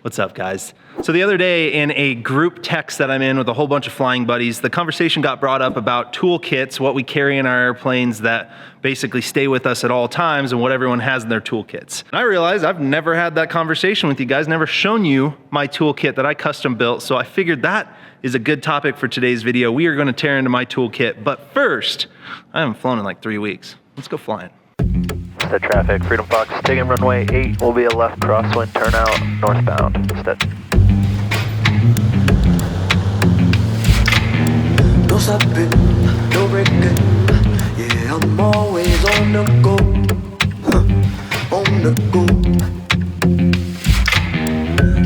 What's up, guys? So the other day in a group text that I'm in with a whole bunch of flying buddies, the conversation got brought up about toolkits, what we carry in our airplanes that basically stay with us at all times and what everyone has in their toolkits. And I realized I've never had that conversation with you guys, never shown you my toolkit that I custom built, so I figured that is a good topic for today's video. We are gonna tear into my toolkit, but first, I haven't flown in like 3 weeks. Let's go flying. Set traffic, Freedom Fox, taking runway 8 will be a left crosswind turnout northbound instead. No stopping, no breaking, yeah, I'm always on the go, on the go.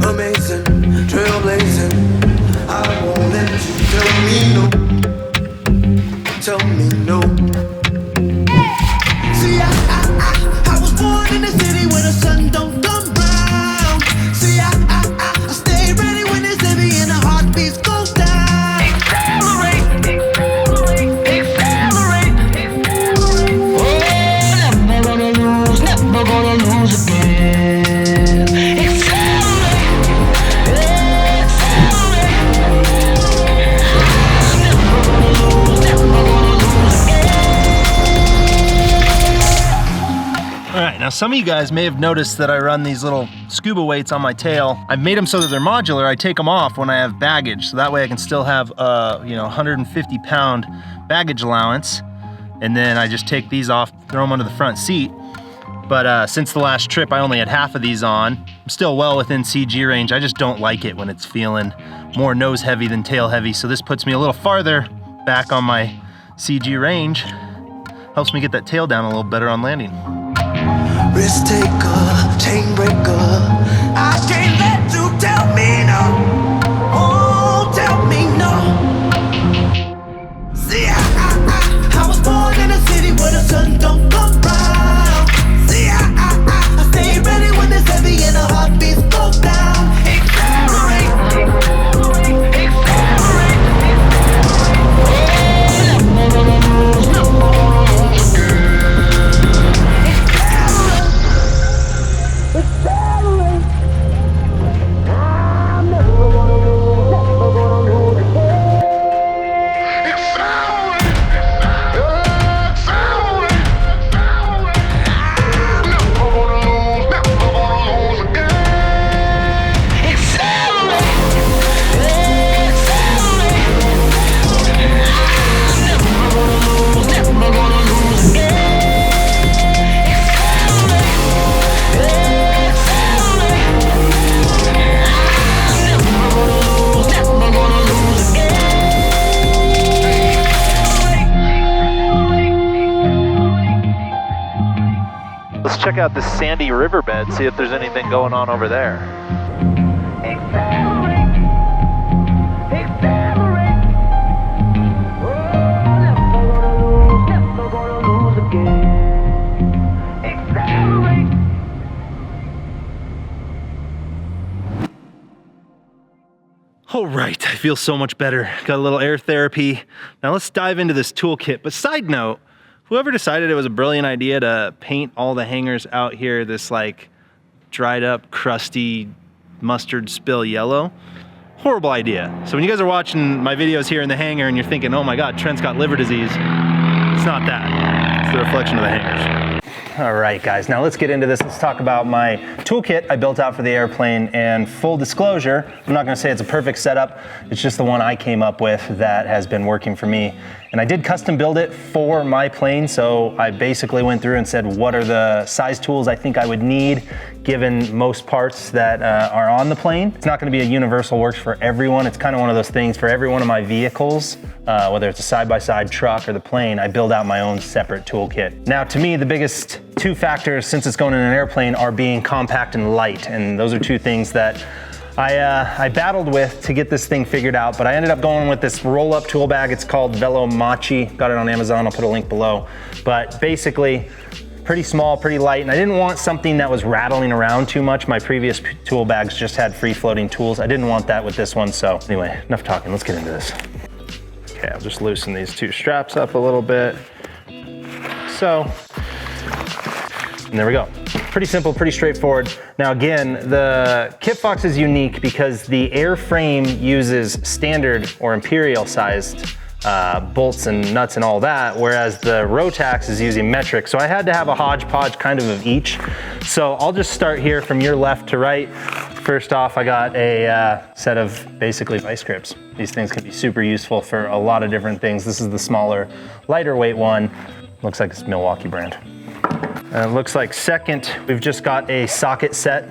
Amazing, trailblazing, I won't let you tell me no. See, I was born in the city where the sun don't come round. See, I stay ready when it's heavy and the heartbeats go down. Accelerate, accelerate, accelerate, accelerate. Oh, never gonna lose again. Accelerate, accelerate. Never gonna lose again. All right, now some of you guys may have noticed that I run these little scuba weights on my tail. I've made them so that they're modular. I take them off when I have baggage, so that way I can still have 150-pound baggage allowance. And then I just take these off, throw them under the front seat. But since the last trip, I only had half of these on. I'm still well within CG range. I just don't like it when it's feeling more nose heavy than tail heavy. So this puts me a little farther back on my CG range. Helps me get that tail down a little better on landing. Risk taker, chain breaker. I can't let you tell me no. Oh, tell me no. See, I was born in a city where the sun don't come round. See, I stay ready when it's heavy and the heartbeats go down. Accelerate, accelerate, accelerate, Let's check out this sandy riverbed, see if there's anything going on over there. accelerate, accelerate. Oh, never gonna lose again. Accelerate. All right, I feel so much better. Got a little air therapy. Now let's dive into this toolkit. But side note, whoever decided it was a brilliant idea to paint all the hangers out here this like dried up, crusty mustard spill yellow, horrible idea. So when you guys are watching my videos here in the hangar and you're thinking, oh my God, Trent's got liver disease, it's not that. It's the reflection of the hangers. All right, guys, now let's get into this. Let's talk about my toolkit I built out for the airplane. And full disclosure, I'm not gonna say it's a perfect setup. It's just the one I came up with that has been working for me. And I did custom build it for my plane. So I basically went through and said, what are the size tools I think I would need given most parts that are on the plane. It's not gonna be a universal works for everyone. It's kind of one of those things for every one of my vehicles, whether it's a side-by-side truck or the plane, I build out my own separate toolkit. Now, to me, the biggest two factors, since it's going in an airplane, are being compact and light. And those are two things that I battled with to get this thing figured out, but I ended up going with this roll-up tool bag. It's called Velo Machi. Got it on Amazon, I'll put a link below. But basically, pretty small, pretty light, and I didn't want something that was rattling around too much. My previous tool bags just had free-floating tools. I didn't want that with this one, so anyway, enough talking, let's get into this. Okay, I'll just loosen these two straps up a little bit. So, and there we go. Pretty simple, pretty straightforward. Now again, the Kitfox is unique because the airframe uses standard or imperial sized bolts and nuts and all that, whereas the Rotax is using metric. So I had to have a hodgepodge kind of each. So I'll just start here from your left to right. First off, I got a set of basically vice grips. These things can be super useful for a lot of different things. This is the smaller, lighter weight one. Looks like it's Milwaukee brand. And it looks like second, we've just got a socket set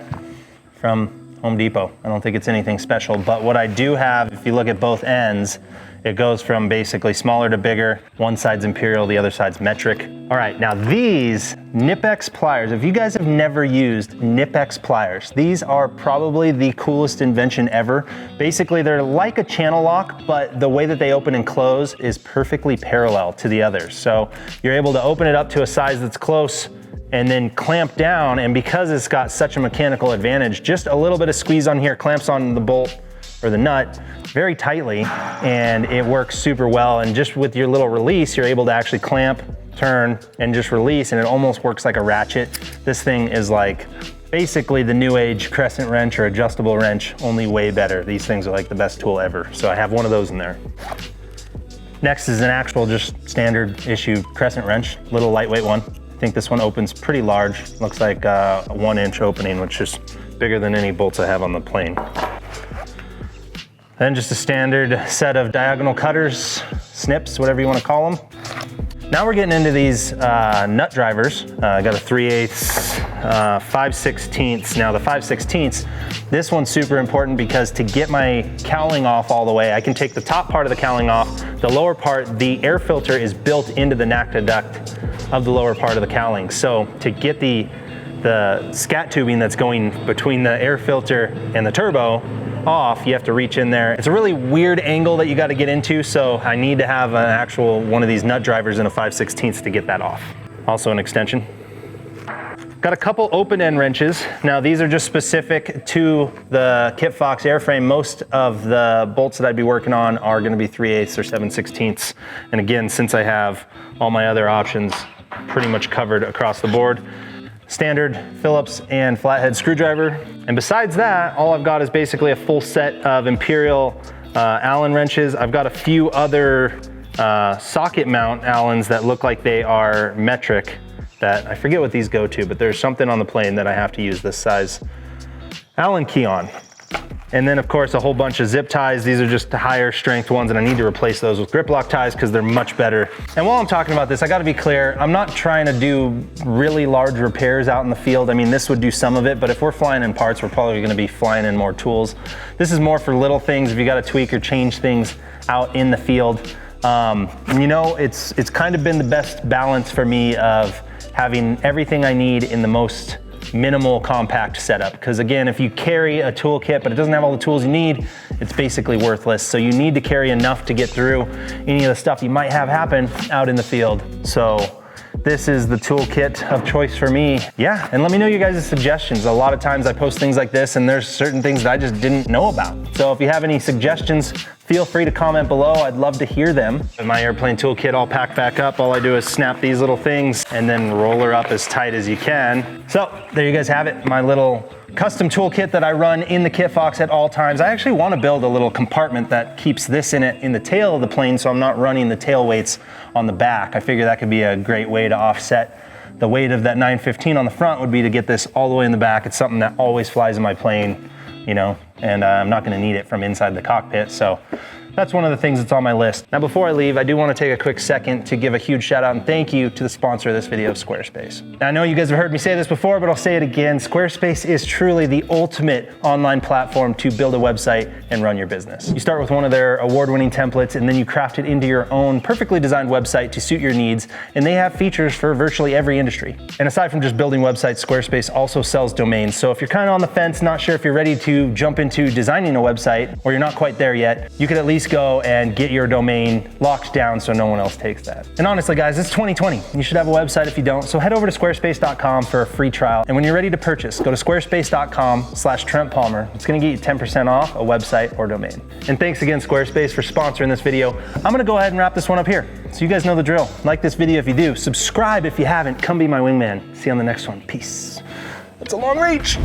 from Home Depot. I don't think it's anything special, but what I do have, if you look at both ends, it goes from basically smaller to bigger. One side's imperial, the other side's metric. All right, now these X Pliers, if you guys have never used X Pliers, these are probably the coolest invention ever. Basically, they're like a channel lock, but the way that they open and close is perfectly parallel to the others. So you're able to open it up to a size that's close and then clamp down, and because it's got such a mechanical advantage, just a little bit of squeeze on here clamps on the bolt or the nut very tightly, and it works super well. And just with your little release, you're able to actually clamp, turn, and just release, and it almost works like a ratchet. This thing is like basically the new age Crescent Wrench or adjustable wrench, only way better. These things are like the best tool ever. So I have one of those in there. Next is an actual just standard issue Crescent Wrench, little lightweight one. I think this one opens pretty large. Looks like a 1-inch opening, which is bigger than any bolts I have on the plane. Then just a standard set of diagonal cutters, snips, whatever you want to call them. Now we're getting into these nut drivers. I got a 3/8, 5/16. Now the 5/16, this one's super important because to get my cowling off all the way, I can take the top part of the cowling off. The lower part, the air filter is built into the NACTA duct of the lower part of the cowling. So to get the scat tubing that's going between the air filter and the turbo off, you have to reach in there. It's a really weird angle that you got to get into, so I need to have an actual one of these nut drivers in a 5/16 to get that off. Also an extension. Got a couple open end wrenches. Now these are just specific to the Kitfox airframe. Most of the bolts that I'd be working on are going to be 3/8 or 7/16. And again, since I have all my other options pretty much covered across the board, standard Phillips and flathead screwdriver. And besides that, all I've got is basically a full set of Imperial Allen wrenches. I've got a few other socket mount Allens that look like they are metric, that I forget what these go to, but there's something on the plane that I have to use this size Allen key on. And then of course a whole bunch of zip ties. These are just the higher strength ones, and I need to replace those with grip lock ties because they're much better. And while I'm talking about this, I gotta be clear, I'm not trying to do really large repairs out in the field. I mean, this would do some of it, but if we're flying in parts, we're probably gonna be flying in more tools. This is more for little things if you gotta tweak or change things out in the field. You know, it's kind of been the best balance for me of having everything I need in the most minimal compact setup, because again, if you carry a toolkit but it doesn't have all the tools you need, it's basically worthless. So you need to carry enough to get through any of the stuff you might have happen out in the field. So this is the toolkit of choice for me. Yeah, and let me know you guys' suggestions. A lot of times I post things like this and there's certain things that I just didn't know about. So if you have any suggestions, feel free to comment below. I'd love to hear them. With my airplane toolkit all packed back up, all I do is snap these little things and then roll her up as tight as you can. So there you guys have it, my little custom toolkit that I run in the Kitfox at all times. I actually want to build a little compartment that keeps this in it in the tail of the plane, so I'm not running the tail weights on the back. I figure that could be a great way to offset the weight of that 915 on the front, would be to get this all the way in the back. It's something that always flies in my plane, you know, and I'm not going to need it from inside the cockpit. So that's one of the things that's on my list. Now, before I leave, I do want to take a quick second to give a huge shout out and thank you to the sponsor of this video, Squarespace. Now, I know you guys have heard me say this before, but I'll say it again. Squarespace is truly the ultimate online platform to build a website and run your business. You start with one of their award-winning templates, and then you craft it into your own perfectly designed website to suit your needs, and they have features for virtually every industry. And aside from just building websites, Squarespace also sells domains. So if you're kind of on the fence, not sure if you're ready to jump into into designing a website, or you're not quite there yet, you could at least go and get your domain locked down so no one else takes that. And honestly guys, it's 2020. You should have a website if you don't, so head over to squarespace.com for a free trial. And when you're ready to purchase, go to squarespace.com/Trent Palmer. It's gonna get you 10% off a website or domain. And thanks again, Squarespace, for sponsoring this video. I'm gonna go ahead and wrap this one up here. So you guys know the drill. Like this video if you do, subscribe if you haven't, come be my wingman. See you on the next one, peace. That's a long reach.